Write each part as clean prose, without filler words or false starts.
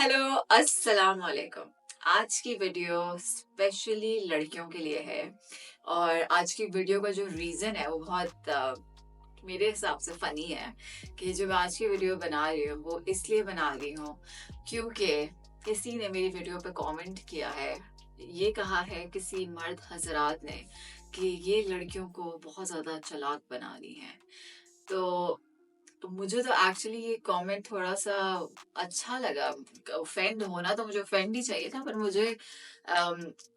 Hello, अस्सलाम वालेकुम। आज की वीडियो स्पेशली लड़कियों के लिए है और आज की वीडियो का जो रीज़न है वो बहुत मेरे हिसाब से फ़नी है कि जो मैं आज की वीडियो बना रही हूँ वो इसलिए बना रही हूँ क्योंकि किसी ने मेरी वीडियो पे कमेंट किया है। ये कहा है किसी मर्द हज़रात ने कि ये लड़कियों को बहुत ज़्यादा चालाक बना रही हैं। तो मुझे तो एक्चुअली ये कमेंट थोड़ा-सा अच्छा लगा। ऑफेंड होना तो मुझे ऑफेंड ही चाहिए था, पर मुझे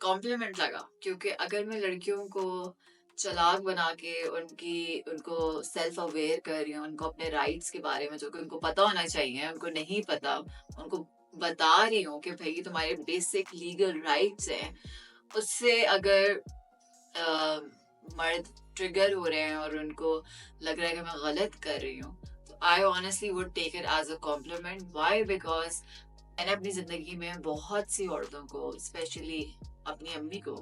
कॉम्प्लीमेंट लगा क्योंकि अगर मैं लड़कियों को चालाक बना के उनको सेल्फ अवेयर कर रही हूँ, उनको अपने राइट्स के बारे में जो कि उनको पता होना चाहिए, उनको नहीं पता, उनको बता रही हूँ कि भई तुम्हारे बेसिक लीगल राइट्स हैं, उससे अगर अ, मर्द ट्रिगर हो रहे हैं और उनको लग रहा है कि मैं गलत कर रही हूँ, तो I honestly would take it as a compliment. Why? Because मैंने अपनी ज़िंदगी में बहुत सी औरतों को, स्पेशली अपनी अम्मी को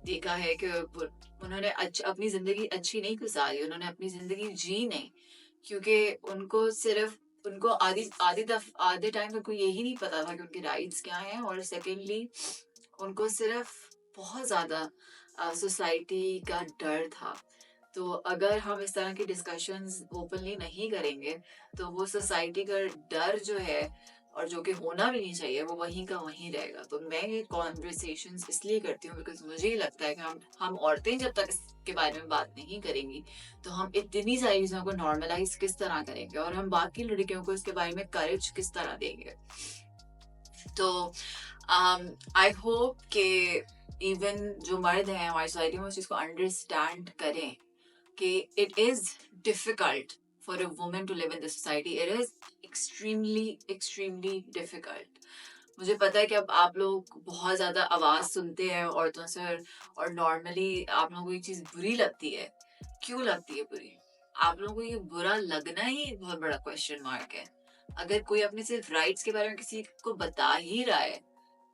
देखा है कि वो उन्होंने अपनी ज़िंदगी अच्छी नहीं गुज़ारी, उन्होंने अपनी ज़िंदगी जी नहीं, क्योंकि उनको सिर्फ़ उनको आधे टाइम उनको यही नहीं पता था कि उनके राइट्स क्या हैं, और सेकेंडली उनको सिर्फ़ बहुत ज़्यादा सोसाइटी का डर था। तो अगर हम इस तरह की डिस्कशंस ओपनली नहीं करेंगे, तो वो सोसाइटी का डर जो है, और जो कि होना भी नहीं चाहिए, वो वहीं का वहीं रहेगा। तो मैं ये कॉन्वर्सेशंस इसलिए करती हूँ बिकॉज़ मुझे ये लगता है कि हम औरतें जब तक इसके बारे में बात नहीं करेंगी, तो हम इतनी सारी चीज़ों को नॉर्मलाइज़ किस तरह करेंगे और हम बाकी लड़कियों को इसके बारे में करेज किस तरह देंगे। तो आई होप कि इवन जो मर्द हैं हमारी सोसाइटी में उस चीज़ को अंडरस्टैंड करें कि it is difficult for a woman to live in this society. It is extremely difficult. मुझे पता है कि अब आप लोग बहुत ज़्यादा आवाज़ सुनते हैं औरतों से, और नॉर्मली आप लोगों को ये चीज़ बुरी लगती है। क्यों लगती है बुरी? आप लोगों को ये बुरा लगना ही एक बहुत बड़ा क्वेश्चन मार्क है। अगर कोई अपने सिर्फ़ राइट्स के बारे में किसी को बता ही रहा है,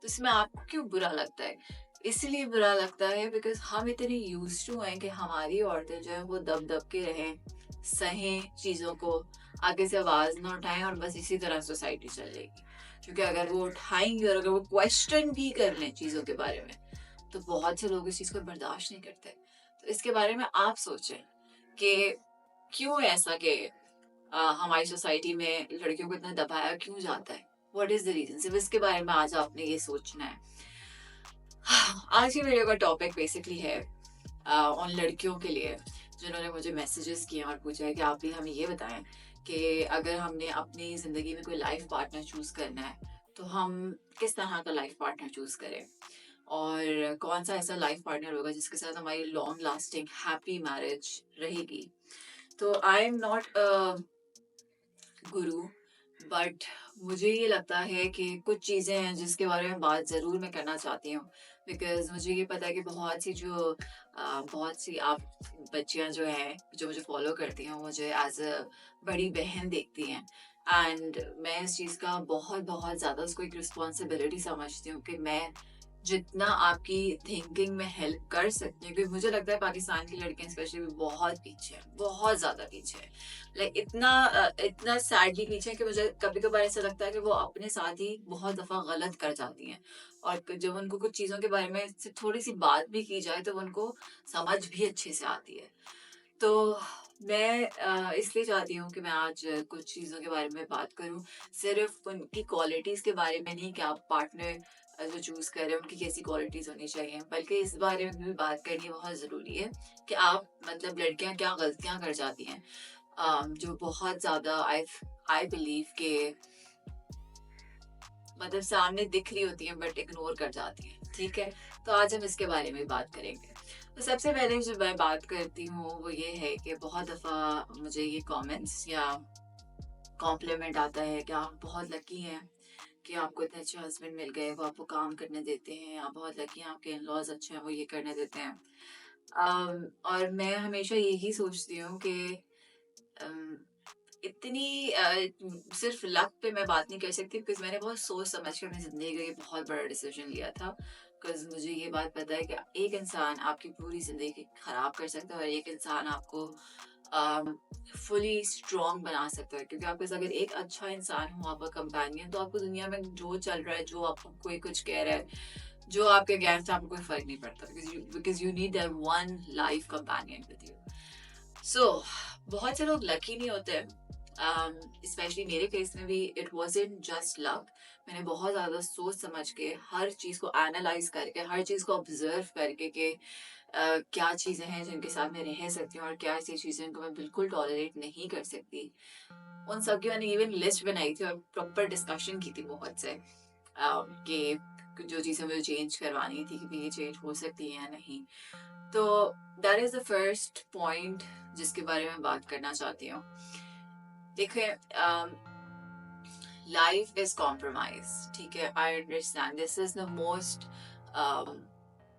तो इसमें आपको क्यों बुरा लगता है? इसलिए बुरा लगता है बिकॉज़ हम इतने यूज़्ड टू हैं कि हमारी औरतें जो हैं वो दब-दब के रहें, सहें चीज़ों को, आगे से आवाज़ ना उठाएँ और बस इसी तरह सोसाइटी चलेगी। क्योंकि अगर वो उठाएँगी और अगर वो क्वेश्चन भी कर लें चीज़ों के बारे में, तो बहुत से लोग इस चीज़ को बर्दाश्त नहीं करते। तो इसके बारे में आप सोचें कि क्यों ऐसा कि हमारी सोसाइटी में लड़कियों को इतना दबाया क्यों जाता है? What is the reason? सिर्फ़ इसके बारे में आज आपने ये सोचना है। आज की वीडियो का टॉपिक बेसिकली है उन लड़कियों के लिए जिन्होंने मुझे मैसेजेस किए और पूछा है कि आप भी हमें ये बताएं कि अगर हमने अपनी ज़िंदगी में कोई लाइफ पार्टनर चूज़ करना है, तो हम किस तरह का लाइफ पार्टनर चूज़ करें, और कौन सा ऐसा लाइफ पार्टनर होगा जिसके साथ हमारी लॉन्ग लास्टिंग हैप्पी मैरिज रहेगी। तो I am not a Guru, but मुझे ये लगता है कि कुछ चीज़ें हैं जिसके बारे में बात ज़रूर मैं करना चाहती हूँ, बिकॉज़ मुझे ये पता है कि बहुत सी आप बच्चियाँ जो हैं जो मुझे फॉलो करती हैं, मुझे एज अ बड़ी बहन देखती हैं, एंड मैं इस चीज़ का बहुत बहुत ज़्यादा उसको एक रिस्पॉन्सिबिलिटी समझती हूँ कि मैं जितना आपकी थिंकिंग में हेल्प कर सकती हूँ, क्योंकि मुझे लगता है पाकिस्तान की लड़कियां स्पेशली बहुत पीछे हैं, बहुत ज़्यादा पीछे हैं। लाइक इतना सैडली पीछे है कि मुझे कभी-कभार ऐसा लगता है कि वो अपने साथ ही बहुत दफ़ा गलत कर जाती हैं, और जब उनको कुछ चीज़ों के बारे में सिर्फ थोड़ी-सी बात भी की जाए, तो उनको समझ भी अच्छे से आती है। तो मैं इसलिए चाहती हूँ कि मैं आज कुछ चीज़ों के बारे में बात करूँ, सिर्फ़ उनकी क्वालिटीज़ के बारे में नहीं कि आप पार्टनर जो चूज़ कर रहे हैं, उनकी कैसी क्वालिटीज़ होनी चाहिए, बल्कि इस बारे में भी बात करनी बहुत ज़रूरी है कि आप मतलब लड़कियाँ क्या गलतियाँ कर जाती हैं, जो बहुत ज़्यादा आई बिलीव के मतलब सामने दिख रही होती हैं बट इग्नोर कर जाती हैं, ठीक है? तो आज हम इसके बारे में बात करेंगे। तो सबसे पहले जो मैं बात करती हूँ वो ये है कि बहुत दफ़ा मुझे ये कमेंट्स या कॉम्प्लीमेंट आता है कि आप बहुत लकी हैं कि आपको इतने अच्छे हस्बैंड मिल गए, वो आपको काम करने देते हैं, आप बहुत लकी हैं आपके इन-लॉज़ अच्छे हैं, वो ये करने देते हैं। और मैं हमेशा यही सोचती हूँ कि अम, इतनी सिर्फ लक पे मैं बात नहीं कर सकती, बिकॉज़ मैंने बहुत सोच समझ के अपनी ज़िंदगी का ये बहुत बड़ा डिसीजन लिया था। बिकॉज़ मुझे ये बात पता है कि एक इंसान आपकी पूरी ज़िंदगी खराब कर सकता है और एक इंसान आपको फुली स्ट्रॉन्ग बना सकता है, क्योंकि आपके साथ अगर एक अच्छा इंसान हो, आपका कंपेनियन, तो आपको दुनिया में जो चल रहा है, जो आपको कोई कुछ कह रहा है, जो आपके अगेंस्ट आपको कोई फर्क नहीं पड़ता, because you need that one life companion with you. So बहुत से लोग लकी नहीं होते, स्पेशली मेरे केस में भी इट वॉजंट जस्ट लक। मैंने बहुत ज़्यादा सोच समझ के हर चीज़ को एनालाइज करके, हर चीज़ को ऑब्जर्व करके कि क्या चीज़ें हैं जिनके साथ मैं रह सकती हूँ और क्या ऐसी चीज़ें जिनको मैं बिल्कुल टॉलरेट नहीं कर सकती, उन सब की मैंने इवन लिस्ट बनाई थी और प्रॉपर डिस्कशन की थी बहुत से, कि जो चीज़ें मुझे चेंज करवानी थी कि ये चेंज हो सकती है या नहीं। तो that is the first point जिसके बारे में बात करना चाहती हूँ। देखिए, लाइफ इज कॉम्प्रोमाइज, ठीक है, I understand this is the most,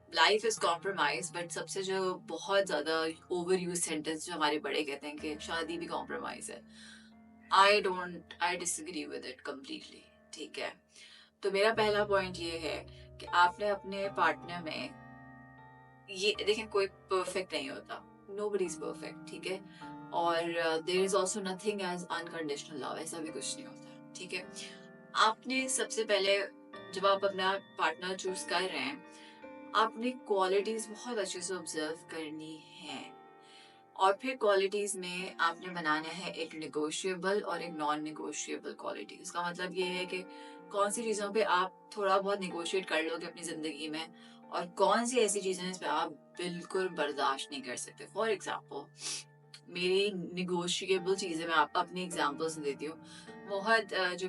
life is compromise, but सबसे जो बहुत ज्यादा ओवर यूज सेंटेंस जो हमारे बड़े कहते हैं कि शादी भी कॉम्प्रोमाइज है, I disagree with it completely, ठीक है। तो मेरा पहला पॉइंट ये है कि आपने अपने पार्टनर में, ये देखें, कोई परफेक्ट नहीं होता, नोबडी इज परफेक्ट, ठीक है, और there is also nothing as unconditional love, ऐसा भी कुछ नहीं होता, ठीक है। आपने सबसे पहले, जब आप अपना पार्टनर चूज कर रहे हैं, आपने क्वालिटीज बहुत अच्छे से ऑब्जर्व करनी है, और फिर क्वालिटीज में आपने बनाना है एक निगोशिएबल और एक नॉन निगोशिएबल क्वालिटी। इसका मतलब ये है कि कौन सी चीज़ों पे आप थोड़ा बहुत निगोशिएट कर लोगे अपनी ज़िंदगी में, और कौन सी ऐसी चीज़ें हैं जिस पे आप बिल्कुल बर्दाश्त नहीं कर सकते। फॉर एग्जाम्पल, मेरी निगोशिएबल चीज़ें मैं आप अपनी एग्जांपल्स देती हूँ। मोहद, जो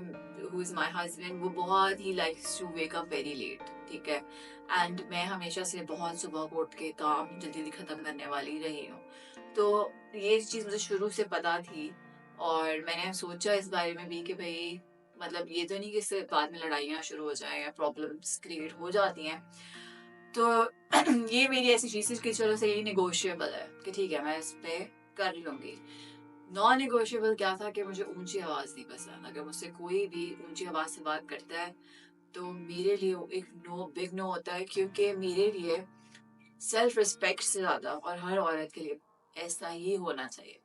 हु इज़ माय हस्बैंड, वो बहुत ही likes to wake up very late, ठीक है, एंड मैं हमेशा से बहुत सुबह को उठ के काम जल्दी जल्दी ख़त्म करने वाली रही हूँ। तो ये चीज़ मुझे शुरू से पता थी, और मैंने सोचा इस बारे में भी कि भाई, मतलब ये तो नहीं कि इससे बाद में लड़ाइयाँ शुरू हो जाएं या प्रॉब्लम्स क्रिएट हो जाती हैं। तो ये मेरी ऐसी चीज़ थी कि चलो सही, निगोशिएबल है कि ठीक है, मैं इस पे कर लूंगी। नॉन निगोशिएबल क्या था कि मुझे ऊंची आवाज नहीं पसंद। अगर मुझसे कोई भी ऊंची आवाज से बात करता है तो मेरे लिए वो एक नो, बिग नो होता है, क्योंकि मेरे लिए सेल्फ रिस्पेक्ट से ज्यादा, और हर औरत के लिए ऐसा ही होना चाहिए,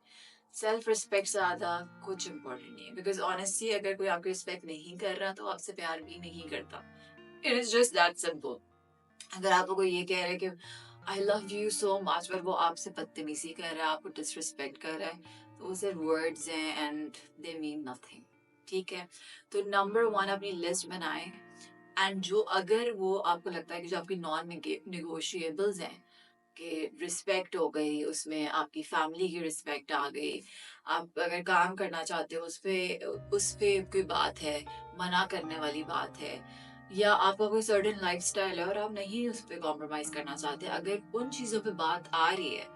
सेल्फ रिस्पेक्ट से ज्यादा कुछ इम्पोर्टेंट नहीं है। बिकॉज ऑनेस्टली, अगर कोई आपकी रिस्पेक्ट नहीं कर रहा तो आपसे प्यार भी नहीं करता। It is just that simple. अगर आपको कोई ये कह रहा है कि I love you so much, पर वो आपसे बदतमीजी कर रहा है, आपको डिसरिस्पेक्ट कर रहा है, तो वो सिर्फ वर्ड्स हैं एंड दे मीन नथिंग, ठीक है। तो नंबर वन, अपनी लिस्ट बनाएं, एंड जो, अगर वो आपको लगता है कि जो आपकी नॉन निगोशिएबल्स हैं, कि रिस्पेक्ट हो गई, उसमें आपकी फैमिली की रिस्पेक्ट आ गई, आप अगर काम करना चाहते हो उस पे कोई बात है, मना करने वाली बात है, या आपका कोई सर्टेन लाइफस्टाइल है और आप नहीं उस पर कॉम्प्रोमाइज करना चाहते, अगर उन चीज़ों पे बात आ रही है,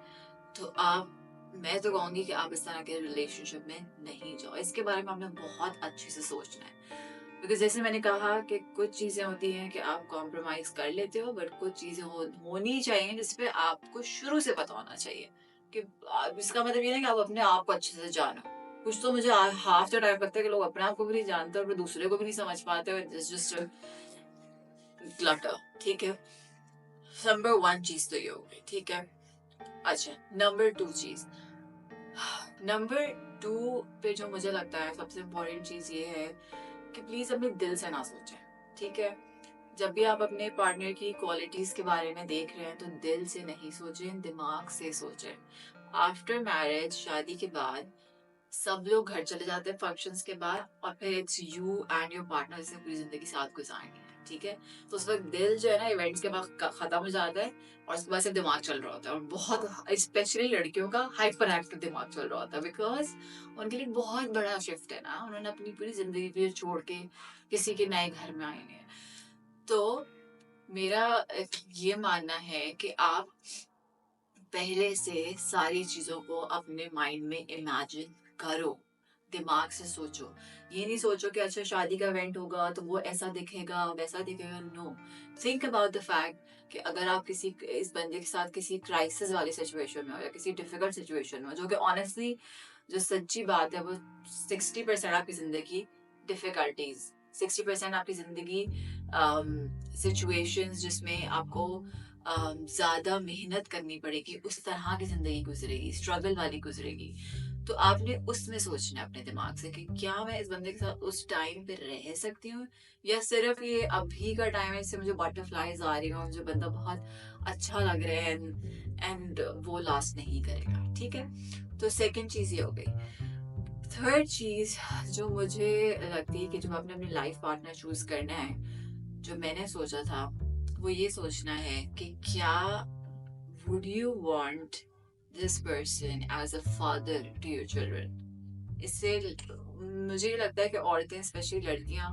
तो आप, मैं तो कहूँगी कि आप इस तरह के रिलेशनशिप में नहीं जाओ। इसके बारे में आपने बहुत अच्छे से सोचना है, बिकॉज जैसे मैंने कहा कि कुछ चीज़ें होती हैं कि आप कॉम्प्रोमाइज कर लेते हो, बट कुछ चीज़ें होनी चाहिए जिसपे आपको शुरू से पता होना चाहिए कि इसका मतलब ये नहीं कि आप अपने आप को अच्छे से जानो। कुछ तो मुझे हाफ द टाइम लगता है कि लोग अपने आप को भी नहीं जानते और फिर दूसरे को भी नहीं समझ पाते, जस्ट क्लटर, ठीक है। नंबर वन चीज तो ये हो गई, ठीक है। अच्छा, नंबर टू चीज, नंबर टू पे जो मुझे लगता है सबसे इम्पोर्टेंट चीज ये है कि प्लीज अपने दिल से ना सोचें, ठीक है। जब भी आप अपने पार्टनर की क्वालिटीज के बारे में देख रहे हैं तो दिल से नहीं सोचें, दिमाग से सोचें। आफ्टर मैरिज, शादी के बाद, सब लोग घर चले जाते हैं फंक्शंस के बाद, और फिर it's you and your partner से पूरी जिंदगी साथ गुजारनी है, ठीक है। तो उस वक्त दिल जो है ना, इवेंट्स के बाद खत्म हो जाता है, और उसके बाद सिर्फ दिमाग चल रहा होता है, और बहुत स्पेशली लड़कियों का हाइपर एक्टिव दिमाग चल रहा होता है, बिकॉज उनके लिए बहुत बड़ा शिफ्ट है ना, उन्होंने अपनी पूरी जिंदगी फिर छोड़ के किसी के नए घर में आए हैं। तो मेरा ये मानना है कि आप पहले से सारी चीजों को अपने माइंड में इमेजिन करो, दिमाग से सोचो। ये नहीं सोचो कि अच्छा शादी का इवेंट होगा तो वो ऐसा दिखेगा वैसा दिखेगा, no. Think about the fact कि अगर आप किसी, इस बंदे के साथ किसी क्राइसिस वाली सिचुएशन में हो या किसी डिफिकल्ट सिचुएशन में हो, जो कि ऑनेस्टली जो सच्ची बात है, वो 60% आपकी जिंदगी डिफिकल्टीज, 60% आपकी जिंदगी सिचुएशंस जिसमें आपको ज़्यादा मेहनत करनी पड़ेगी, उस तरह की ज़िंदगी गुज़रेगी, स्ट्रगल वाली गुज़रेगी। तो आपने उसमें सोचना है अपने दिमाग से कि क्या मैं इस बंदे के साथ उस टाइम पे रह सकती हूँ, या सिर्फ़ ये अभी का टाइम है, इससे मुझे बटरफ्लाइज़ आ रही हैं और मुझे बंदा बहुत अच्छा लग रहा है एंड वो लास्ट नहीं करेगा, ठीक है? तो सेकंड चीज़ ये हो गई। थर्ड चीज़ जो मुझे लगती है कि जब आपने अपनी लाइफ़ पार्टनर चूज़ करना है, जो मैंने सोचा था, वो ये सोचना है कि क्या would you want this person as a father to your children? इससे मुझे ये लगता है कि औरतें, स्पेशली लड़कियां,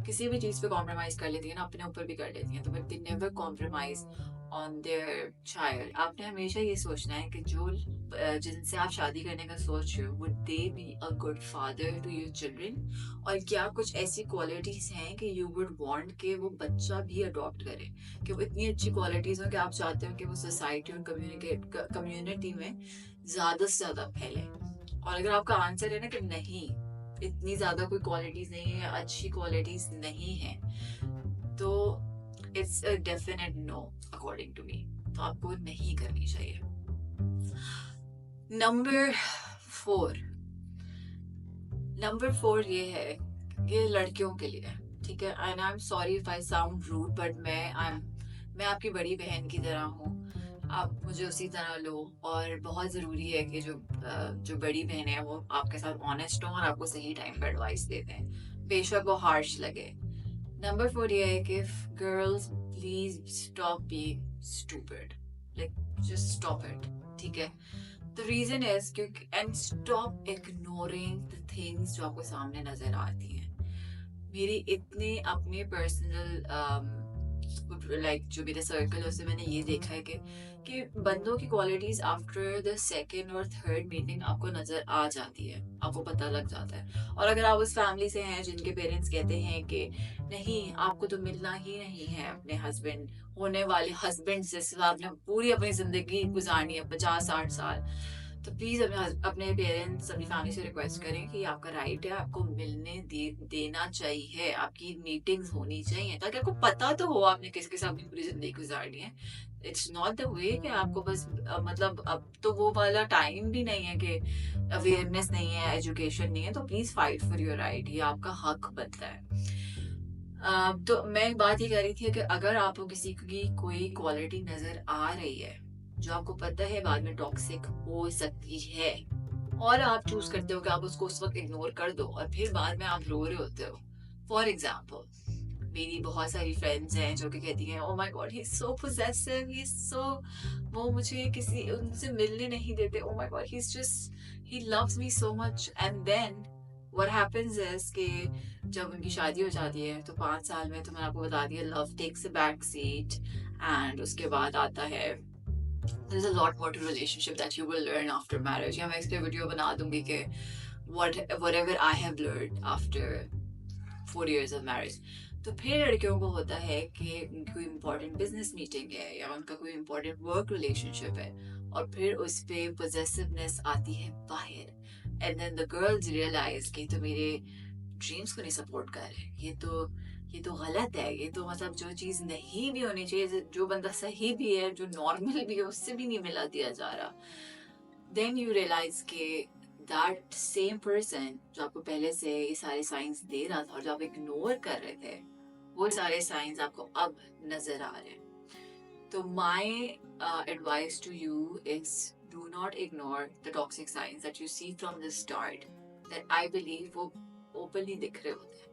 किसी भी चीज़ पे कॉम्प्रोमाइज़ कर लेती हैं ना, अपने ऊपर भी कर लेती हैं, तो but they never compromise on their child. आपने हमेशा ये सोचना है कि जो जिनसे आप शादी करने का सोच रहे हो, would they be a good father to your children? और क्या कुछ ऐसी क्वालिटीज़ हैं कि यू वुड वांट कि वो बच्चा भी अडॉप्ट करे, कि वो इतनी अच्छी क्वालिटीज़ हो कि आप चाहते हो कि वो सोसाइटी और कम्युनिटी में ज़्यादा से ज़्यादा फैले? और अगर आपका आंसर है ना कि नहीं, इतनी ज़्यादा कोई क्वालिटीज़ नहीं है, अच्छी क्वालिटीज़ नहीं है, तो it's a definite no according to me. तो आपको नहीं करनी चाहिए। नंबर 4, नंबर 4 ये है, ये लड़कियों के लिए, ठीक है? And I am sorry if I sound rude, but मैं आपकी बड़ी बहन की तरह हूँ। आप मुझे उसी तरह लो, और बहुत ज़रूरी है कि जो बड़ी बहनें हैं वो आपके साथ ऑनेस्ट हों और आपको सही टाइम पे एडवाइस देते हैं, बेशक वो हार्श लगे। नंबर 4 ये है कि girls, please stop being stupid, like just stop it, ठीक है? द रीजन इज क्योंकि and stop ignoring the things जो आपको सामने नजर आती हैं। मेरी इतने अपने पर्सनल लाइक जो मेरा सर्कल है उससे मैंने ये देखा है कि बंदों की क्वालिटीज आफ्टर द सेकेंड और थर्ड मीटिंग आपको नजर आ जाती है, आपको पता लग जाता है। और अगर आप उस फैमिली से हैं जिनके पेरेंट्स कहते हैं कि नहीं, आपको तो मिलना ही नहीं है अपने हस्बैंड, होने वाले हस्बैंड जिससे आपने पूरी अपनी जिंदगी गुजारनी है, 50-60 साल, तो प्लीज अपने पेरेंट्स, अपनी फैमिली से रिक्वेस्ट करें कि आपका राइट है, आपको मिलने देना चाहिए, आपकी मीटिंग्स होनी चाहिए, ताकि आपको पता तो हो आपने किसके साथ अपनी पूरी जिंदगी गुजारनी है। इट्स नॉट द वे कि आपको बस मतलब अब तो वो वाला टाइम भी नहीं है कि अवेयरनेस नहीं है, एजुकेशन नहीं है, तो please fight for your right, ये आपका हक बनता है। तो मैं एक बात ये कह रही थी कि अगर आपको किसी की कोई क्वालिटी नजर आ रही है जो आपको पता है बाद में टॉक्सिक हो सकती है, और आप चूज करते हो कि आप उसको उस वक्त इग्नोर कर दो और फिर बाद में आप रो रहे होते हो। फॉर एग्जाम्पल, मेरी बहुत सारी फ्रेंड्स हैं जो कि कहती हैं, oh my God, he is so possessive, he is so, वो मुझे किसी उनसे मिलने नहीं देते, oh my God, he is just, he loves me so much. And then what happens is कि जब उनकी शादी हो जाती है तो 5 साल में, तो मैंने आपको बता दिया, love takes a back seat, and उसके बाद आता है, there's a lot more to relationship that you will learn after marriage, या मैं इस पे वीडियो बना दूंगी कि whatever I have learned after 4 years of marriage। तो फिर लड़कियों को होता है कि उनकी कोई इंपॉर्टेंट बिजनेस मीटिंग है या उनका कोई इंपॉर्टेंट वर्क रिलेशनशिप है, और फिर उस पे पोजेसिवनेस आती है बाहर, and then the girls realise कि तो मेरे ड्रीम्स को नहीं सपोर्ट कर रहे, ये तो गलत है, ये तो मतलब जो चीज नहीं भी होनी चाहिए, जो बंदा सही भी है, जो नॉर्मल भी है, उससे भी नहीं मिला दिया जा रहा। देन यू रियलाइज के दैट सेम पर्सन जो आपको पहले से ये सारे साइंस दे रहा था और जो आप इग्नोर कर रहे थे, वो सारे साइंस आपको अब नजर आ रहे हैं। तो my advice to you is, do not ignore the toxic signs that you see from the start, that I believe वो ओपनली दिख रहे होते हैं,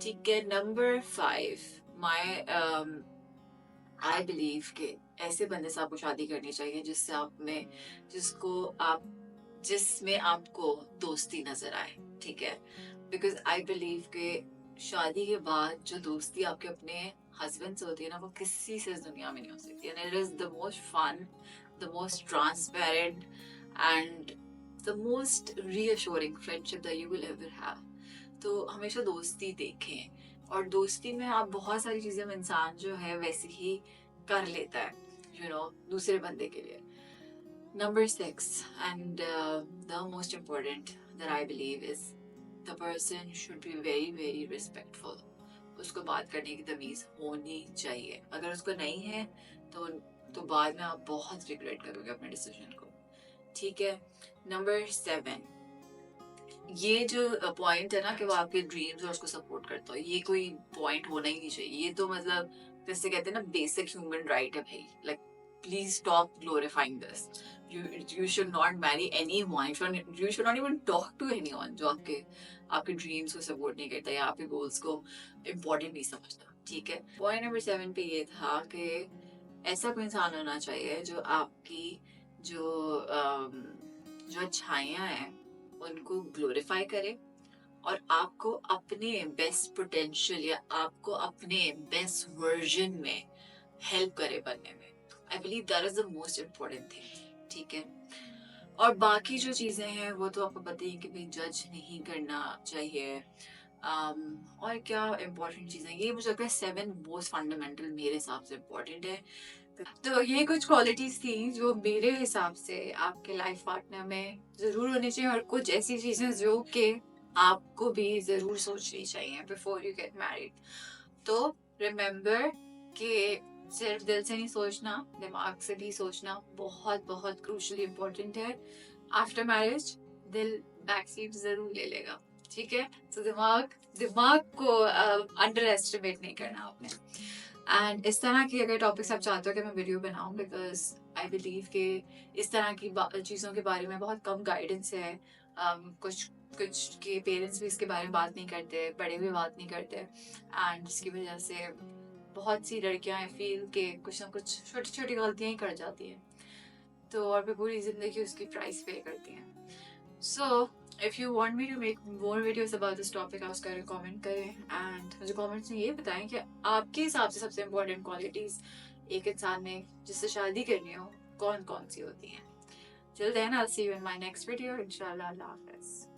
ठीक है? नंबर 5, माय आई बिलीव कि ऐसे बंदे से आपको शादी करनी चाहिए जिससे आप में जिसको आप जिसमें आपको दोस्ती नजर आए, ठीक है? बिकॉज आई बिलीव कि शादी के बाद जो दोस्ती आपके अपने हस्बैंड से होती है ना, वो किसी से इस दुनिया में नहीं हो सकती, and it is the most fun, the most transparent and the most reassuring friendship that you will ever have. तो हमेशा दोस्ती देखें, और दोस्ती में आप बहुत सारी चीजें में इंसान जो है वैसे ही कर लेता है, दूसरे बंदे के लिए। Number 6 and the most important that I believe is, the person should be very very respectful. उसको बात करने की तमीज़ होनी चाहिए। अगर उसको नहीं है तो बाद में आप बहुत रिग्रेट करोगे अपने डिसीजन को। ठीक है? नंबर 7, ये जो पॉइंट है ना कि वो आपके ड्रीम्स और उसको सपोर्ट करता हो, ये कोई पॉइंट होना ही नहीं चाहिए। ये तो मतलब जैसे कहते हैं ना बेसिक ह्यूमन राइट है भाई। Like please stop glorifying this. You should not marry anyone, you should not even talk to anyone जो आपके ड्रीम्स को सपोर्ट नहीं करता या आपके गोल्स को इम्पोर्टेंट नहीं समझता। ठीक है? पॉइंट नंबर 7 पे ये था कि ऐसा कोई इंसान होना चाहिए जो आपकी जो जो अच्छाइयाँ हैं उनको ग्लोरीफाई करे और आपको अपने बेस्ट पोटेंशियल या आपको अपने बेस्ट वर्जन में हेल्प करे बनने में। I believe that is the most important thing. ठीक है? और बाकी जो चीजें हैं वो तो आपको पता ही है कि भाई जज नहीं करना चाहिए। और क्या इम्पोर्टेंट चीजें, ये मुझे लगता है 7 मोस्ट फंडामेंटल मेरे हिसाब से इम्पोर्टेंट है। तो ये कुछ क्वालिटीज थी जो मेरे हिसाब से आपके लाइफ पार्टनर में जरूर होनी चाहिए, और कुछ ऐसी चीजें जो कि आपको भी जरूर सोचनी चाहिए बिफोर यू गेट मैरिड। तो रिमेम्बर कि सिर्फ दिल से नहीं सोचना, दिमाग से भी सोचना बहुत बहुत क्रूशली इम्पोर्टेंट है। आफ्टर मैरिज दिल बैक सीट जरूर ले लेगा। ठीक है? तो दिमाग को अंडर एस्टिमेट नहीं करना आपने। एंड इस तरह की अगर टॉपिक्स आप चाहते हो कि मैं वीडियो बनाऊं, बिकॉज आई बिलीव कि इस तरह की चीज़ों के बारे में बहुत कम गाइडेंस है। कुछ कुछ के पेरेंट्स भी इसके बारे में बात नहीं करते, बड़े भी बात नहीं करते, एंड जिसकी वजह से बहुत सी लड़कियां आई फील के कुछ ना कुछ छोटी छोटी गलतियां ही कर जाती हैं, तो और फिर पूरी ज़िंदगी उसकी प्राइस पे करती हैं। So, if you want me to make more videos about this topic, आप उसका कमेंट करें एंड मुझे कमेंट्स में ये बताएं कि आपके हिसाब से सबसे इम्पोर्टेंट क्वालिटीज एक इंसान में जिससे शादी करनी हो कौन कौन सी होती हैं। Till then, I'll see you in my next video. Inshallah, Allah Hafiz.